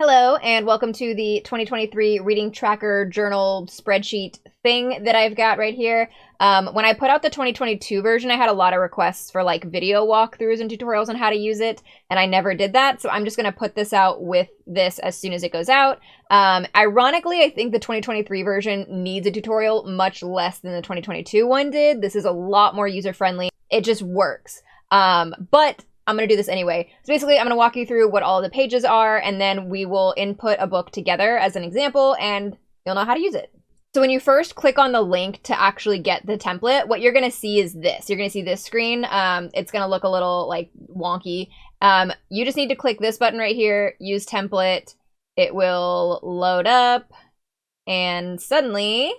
Hello, and welcome to the 2023 Reading Tracker Journal spreadsheet thing that I've got right here. When I put out the 2022 version, I had a lot of requests for like video walkthroughs and tutorials on how to use it, and I never did that, so I'm just going to put this out with this as soon as it goes out. Ironically, I think the 2023 version needs a tutorial much less than the 2022 one did. This is a lot more user-friendly. It just works. But I'm going to do this anyway. So basically, I'm going to walk you through what all the pages are, and then we will input a book together as an example, and you'll know how to use it. So when you first click on the link to actually get the template, what you're going to see is this. You're going to see this screen. It's going to look a little like wonky. You just need to click this button right here, use template. It will load up, and suddenly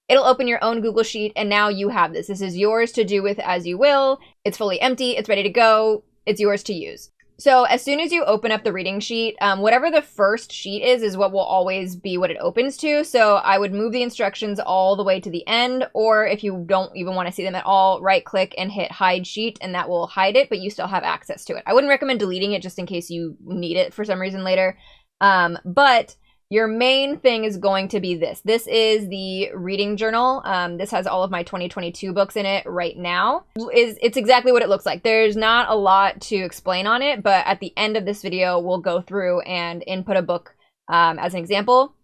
it'll open your own Google Sheet, and now you have this. This is yours to do with as you will. It's fully empty. It's ready to go. It's yours to use. So as soon as you open up the reading sheet, whatever the first sheet is what will always be what it opens to. So I would move the instructions all the way to the end, or if you don't even want to see them at all, right click and hit hide sheet, and that will hide it, but you still have access to it. I wouldn't recommend deleting it just in case you need it for some reason later. But your main thing is going to be this. This is the reading journal. This has all of my 2022 books in it right now. It's exactly what it looks like. There's not a lot to explain on it, but at the end of this video, we'll go through and input a book as an example.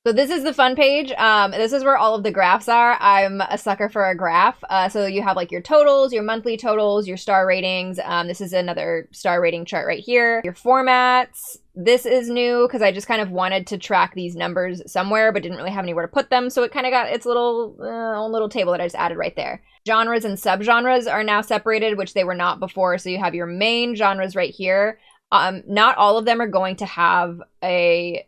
So this is the fun page. This is where all of the graphs are. I'm a sucker for a graph. So you have like your totals, your monthly totals, your star ratings. This is another star rating chart right here. Your formats. This is new because I just kind of wanted to track these numbers somewhere, but didn't really have anywhere to put them. So it kind of got its little own little table that I just added right there. Genres and subgenres are now separated, which they were not before. So you have your main genres right here. Not all of them are going to have a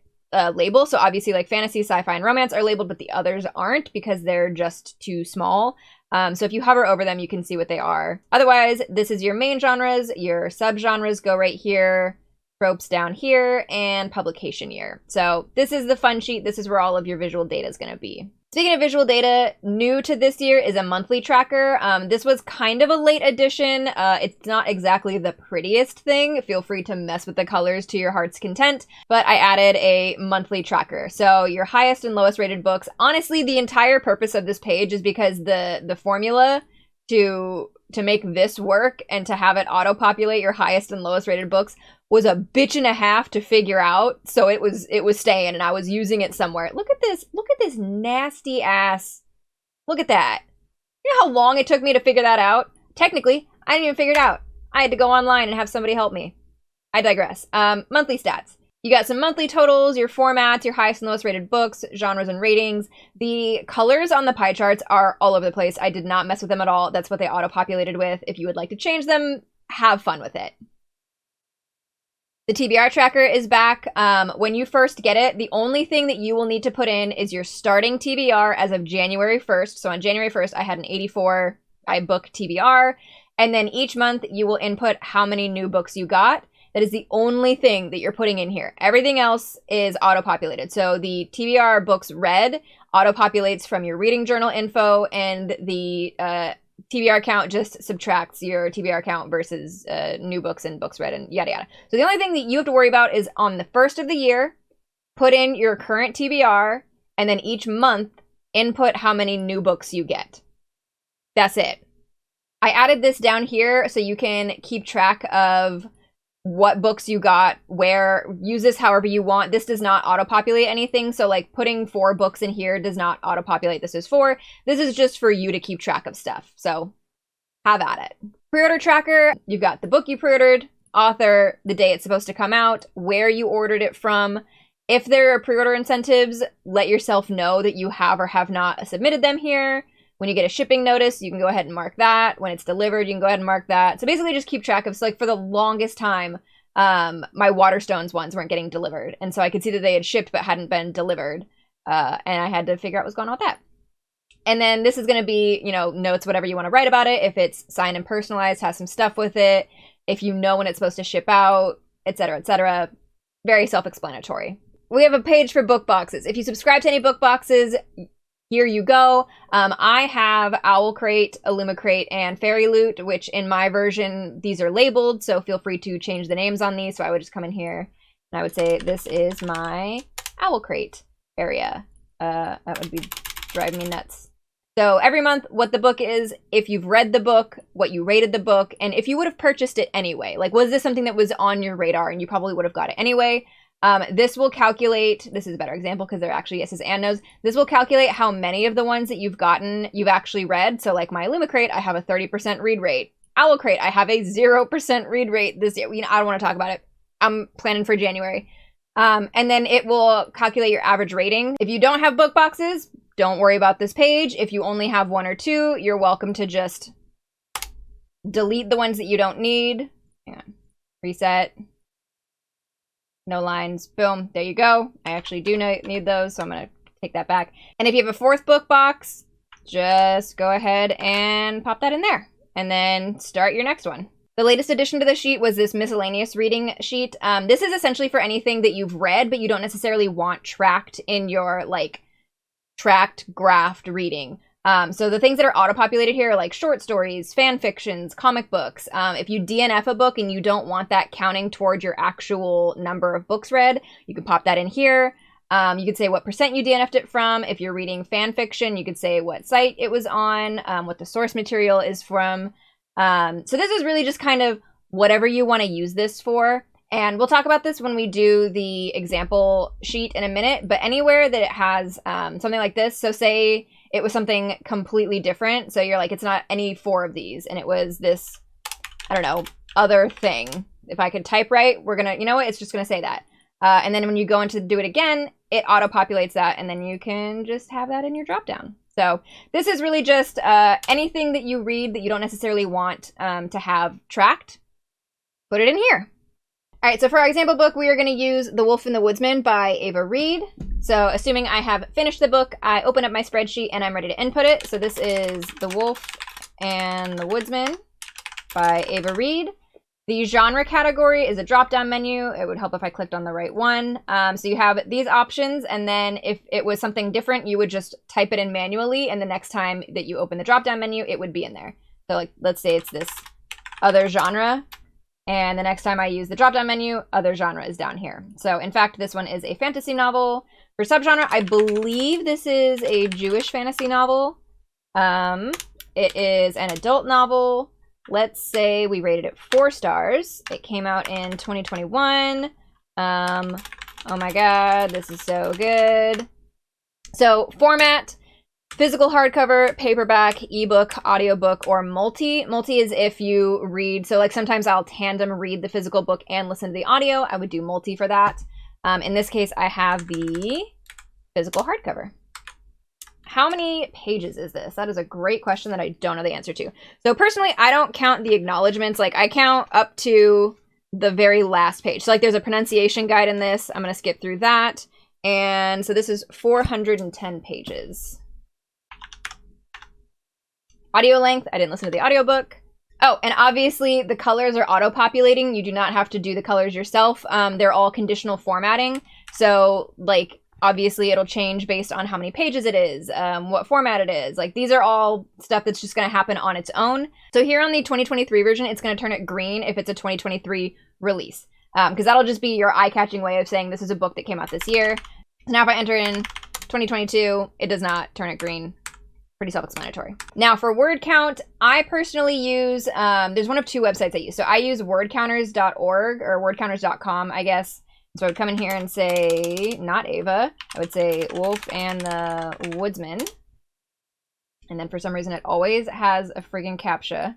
label. So obviously like fantasy, sci-fi, and romance are labeled, but the others aren't because they're just too small. So if you hover over them, you can see what they are. Otherwise, this is your main genres. Your subgenres go right here. Tropes down here, and publication year. So this is the fun sheet. This is where all of your visual data is going to be. Speaking of visual data, new to this year is a monthly tracker. This was kind of a late addition. It's not exactly the prettiest thing. Feel free to mess with the colors to your heart's content, but I added a monthly tracker. So your highest and lowest rated books. Honestly, the entire purpose of this page is because the formula to make this work and to have it auto-populate your highest and lowest rated books was a bitch and a half to figure out. So it was staying, and I was using it somewhere. Look at this nasty ass. Look at that. You know how long it took me to figure that out? Technically, I didn't even figure it out. I had to go online and have somebody help me. I digress. Monthly stats. You got some monthly totals, your formats, your highest and lowest rated books, genres, and ratings. The colors on the pie charts are all over the place. I did not mess with them at all. That's what they auto-populated with. If you would like to change them, have fun with it. The TBR Tracker is back. When you first get it, the only thing that you will need to put in is your starting TBR as of January 1st. So on January 1st, I had an 84 book TBR. And then each month, you will input how many new books you got. That is the only thing that you're putting in here. Everything else is auto-populated. So the TBR books read auto-populates from your reading journal info, and the TBR count just subtracts your TBR count versus new books and books read and yada yada. So the only thing that you have to worry about is on the first of the year, put in your current TBR, and then each month input how many new books you get. That's it. I added this down here so you can keep track of what books you got, where. Use this however you want. This does not auto-populate anything, so like putting 4 books in here does not auto-populate. This is 4. This is just for you to keep track of stuff, so have at it. Pre-order tracker, you've got the book you pre-ordered, author, the day it's supposed to come out, where you ordered it from. If there are pre-order incentives, let yourself know that you have or have not submitted them here. When you get a shipping notice, you can go ahead and mark that. When it's delivered, you can go ahead and mark that. So basically just keep track of, so like for the longest time, my Waterstones ones weren't getting delivered. And so I could see that they had shipped but hadn't been delivered. And I had to figure out what's going on with that. And then this is going to be, notes, whatever you want to write about it. If it's signed and personalized, has some stuff with it. If you know when it's supposed to ship out, etc., etc. Very self-explanatory. We have a page for book boxes. If you subscribe to any book boxes, here you go. I have Owl Crate, Illuma Crate, and Fairy Loot, which in my version, these are labeled, so feel free to change the names on these. So I would just come in here And I would say this is my owl crate area. That would be driving me nuts. So every month, what the book is, if you've read the book, what you rated the book, and if you would have purchased it anyway. Like, was this something that was on your radar and you probably would have got it anyway? This will calculate, this is a better example because they're actually yeses and nos. This will calculate how many of the ones that you've gotten you've actually read. So like my Luma crate, I have a 30% read rate. Owl crate, I have a 0% read rate this year. I don't want to talk about it. I'm planning for January. And then it will calculate your average rating. If you don't have book boxes, don't worry about this page. If you only have 1 or 2, you're welcome to just delete the ones that you don't need. Hang on. Reset. No lines. Boom. There you go. I actually do need those, so I'm going to take that back. And if you have a 4th book box, just go ahead and pop that in there. And then start your next one. The latest addition to the sheet was this miscellaneous reading sheet. This is essentially for anything that you've read, but you don't necessarily want tracked in your, like, tracked, graphed reading. So the things that are auto-populated here are like short stories, fan fictions, comic books. If you DNF a book and you don't want that counting towards your actual number of books read, you can pop that in here. You could say what percent you DNF'd it from. If you're reading fan fiction, you could say what site it was on, what the source material is from. So this is really just kind of whatever you want to use this for. And we'll talk about this when we do the example sheet in a minute, but anywhere that it has something like this, so say it was something completely different, so you're like, it's not any 4 of these, and it was this, I don't know, other thing. If I could type right, we're gonna, you know what, it's just gonna say that. And then when you go into do it again, it auto-populates that, and then you can just have that in your dropdown. So this is really just anything that you read that you don't necessarily want to have tracked, put it in here. All right, so for our example book, we are going to use The Wolf and the Woodsman by Ava Reed. So assuming I have finished the book, I open up my spreadsheet and I'm ready to input it. So this is The Wolf and the Woodsman by Ava Reed. The genre category is a drop-down menu. It would help if I clicked on the right one. So you have these options, and then if it was something different, you would just type it in manually, and the next time that you open the drop-down menu, it would be in there. So like, let's say it's this other genre. And the next time I use the drop-down menu, other genre is down here. So in fact, this one is a fantasy novel. For subgenre, I believe this is a Jewish fantasy novel. It is an adult novel. Let's say we rated it 4 stars. It came out in 2021. Oh my God, this is so good. So format, physical hardcover, paperback, ebook, audiobook, or multi. Multi is if you read, so like sometimes I'll tandem read the physical book and listen to the audio. I would do multi for that. In this case, I have the physical hardcover. How many pages is this? That is a great question that I don't know the answer to. So personally, I don't count the acknowledgements. Like I count up to the very last page. So like there's a pronunciation guide in this. I'm going to skip through that. And so this is 410 pages. Audio length, I didn't listen to the audiobook. Oh, and obviously the colors are auto-populating. You do not have to do the colors yourself. They're all conditional formatting. So like, obviously it'll change based on how many pages it is, what format it is. Like these are all stuff that's just gonna happen on its own. So here on the 2023 version, it's gonna turn it green if it's a 2023 release. Because that'll just be your eye-catching way of saying this is a book that came out this year. So now if I enter in 2022, it does not turn it green. Pretty self-explanatory. Now for word count, I personally use, there's one of 2 websites I use. So I use wordcounters.org or wordcounters.com, I guess. So I would come in here and say, not Ava, I would say Wolf and the Woodsman. And then for some reason it always has a friggin' CAPTCHA.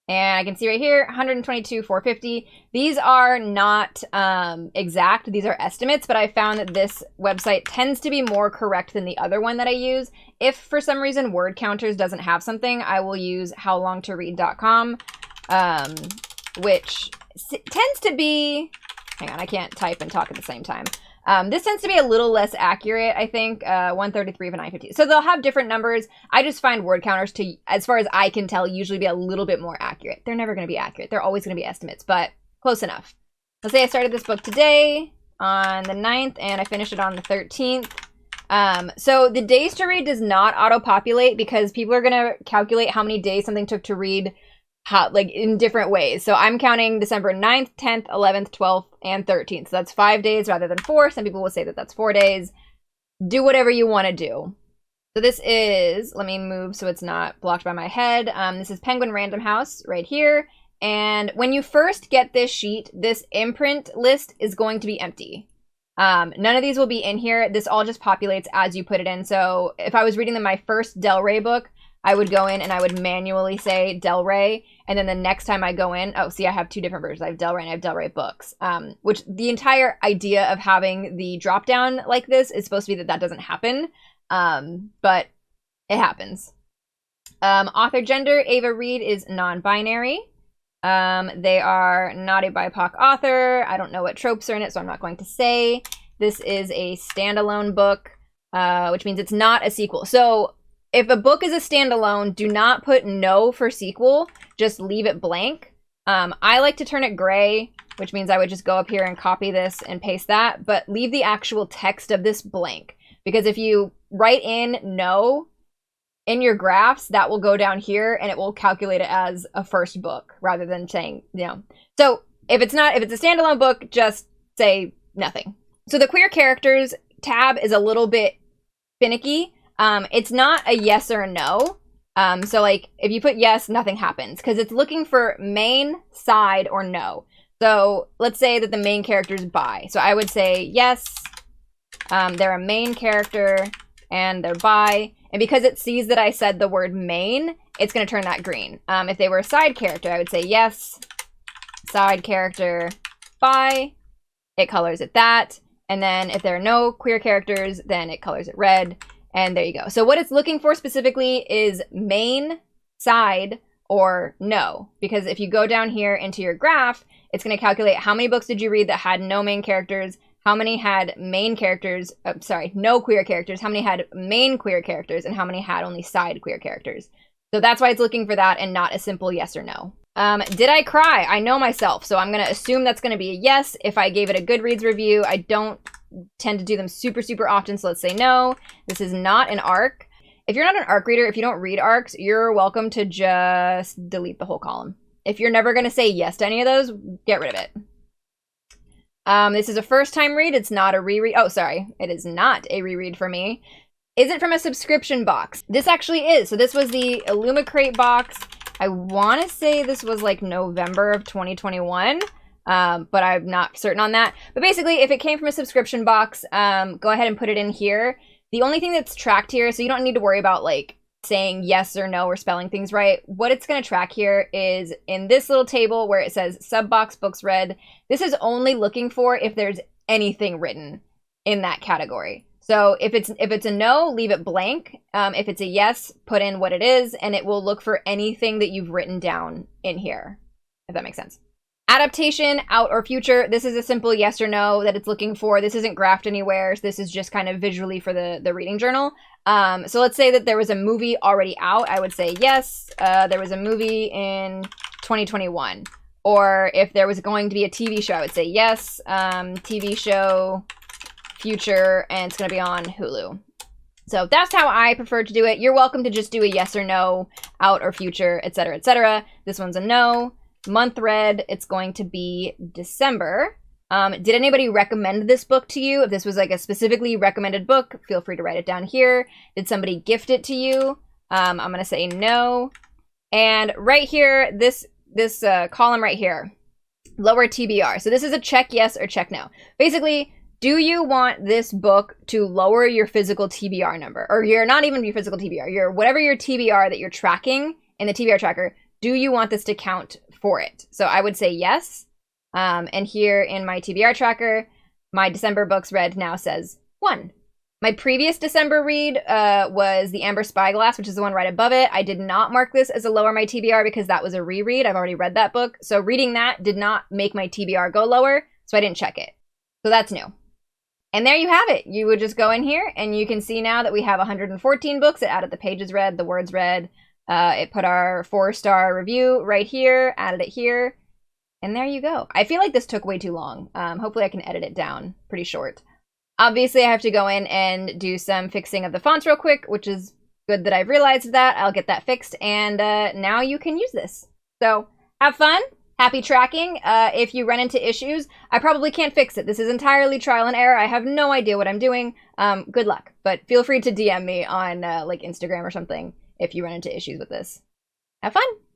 And I can see right here, 122, 450. These are not exact, these are estimates, but I found that this website tends to be more correct than the other one that I use. If for some reason Word Counters doesn't have something, I will use howlongtoread.com, which tends to be, hang on, I can't type and talk at the same time. This tends to be a little less accurate, I think, 133 of 950. So they'll have different numbers. I just find word counters to, as far as I can tell, usually be a little bit more accurate. They're never going to be accurate. They're always going to be estimates, but close enough. Let's say I started this book today on the 9th and I finished it on the 13th. So the days to read does not auto-populate because people are going to calculate how many days something took to read how, like, in different ways. So I'm counting December 9th, 10th, 11th, 12th, and 13th. So that's 5 days rather than 4. Some people will say that that's 4 days. Do whatever you want to do. So this is, let me move so it's not blocked by my head. This is Penguin Random House right here. And when you first get this sheet, this imprint list is going to be empty. None of these will be in here. This all just populates as you put it in. So if I was reading my first Del Rey book, I would go in and I would manually say Del Rey. And then the next time I go in, oh, see, I have 2 different versions. I have Del Rey and I have Del Rey books. Which the entire idea of having the drop down like this is supposed to be that that doesn't happen. But it happens. Author gender, Ava Reed is non-binary. They are not a BIPOC author. I don't know what tropes are in it, so I'm not going to say. This is a standalone book, which means it's not a sequel. So if a book is a standalone, do not put no for sequel. Just leave it blank. I like to turn it gray, which means I would just go up here and copy this and paste that, but leave the actual text of this blank. Because if you write in no in your graphs, that will go down here and it will calculate it as a first book rather than saying, you know. So if it's a standalone book, just say nothing. So the queer characters tab is a little bit finicky. It's not a yes or a no. So like if you put yes, nothing happens because it's looking for main, side, or no. So let's say that the main character is bi. So I would say yes, they're a main character and they're bi. And because it sees that I said the word main, it's going to turn that green. If they were a side character, I would say yes, side character, bi. It colors it that. And then if there are no queer characters, then it colors it red. And there you go. So what it's looking for specifically is main, side, or no. Because if you go down here into your graph, it's going to calculate how many books did you read that had no main characters, how many had main characters, no queer characters, how many had main queer characters, and how many had only side queer characters. So that's why it's looking for that and not a simple yes or no. Did I cry? I know myself, so I'm going to assume that's going to be a yes. If I gave it a Goodreads review, I don't tend to do them super, super often, so let's say no. This is not an arc. If you're not an arc reader, if you don't read arcs, you're welcome to just delete the whole column. If you're never going to say yes to any of those, get rid of it. This is a first-time read. It's not a reread. Oh, sorry. It is not a reread for me. Is it from a subscription box? This actually is. So this was the Illumicrate box. I want to say this was like November of 2021, but I'm not certain on that. But basically, if it came from a subscription box, go ahead and put it in here. The only thing that's tracked here, so you don't need to worry about like saying yes or no or spelling things right. What it's going to track here is in this little table where it says sub-box books read. This is only looking for if there's anything written in that category. So if it's a no, leave it blank. If it's a yes, put in what it is, and it will look for anything that you've written down in here, if that makes sense. Adaptation, out or future. This is a simple yes or no that it's looking for. This isn't graphed anywhere. So this is just kind of visually for the reading journal. So let's say that there was a movie already out. I would say yes, there was a movie in 2021. Or if there was going to be a TV show, I would say yes, TV show, future, and it's going to be on Hulu. So that's how I prefer to do it. You're welcome to just do a yes or no, out or future, etc., etc. This one's a no. Month read, it's going to be December. Did anybody recommend this book to you? If this was like a specifically recommended book, feel free to write it down here. Did somebody gift it to you? I'm going to say no. And right here, this column right here, lower TBR. So this is a check yes or check no. Basically, do you want this book to lower your physical TBR number? Or not even your physical TBR, whatever your TBR that you're tracking in the TBR tracker, do you want this to count for it? So I would say yes. And here in my TBR tracker, my December books read now says 1. My previous December read was The Amber Spyglass, which is the one right above it. I did not mark this as a lower my TBR because that was a reread. I've already read that book. So reading that did not make my TBR go lower, so I didn't check it. So that's new. And there you have it. You would just go in here and you can see now that we have 114 books. It added the pages read, the words read. It put our 4-star review right here, added it here. And there you go. I feel like this took way too long. Hopefully I can edit it down pretty short. Obviously, I have to go in and do some fixing of the fonts real quick, which is good that I've realized that. I'll get that fixed, and now you can use this. So have fun. Happy tracking. If you run into issues, I probably can't fix it. This is entirely trial and error. I have no idea what I'm doing. Good luck. But feel free to DM me on like Instagram or something if you run into issues with this. Have fun.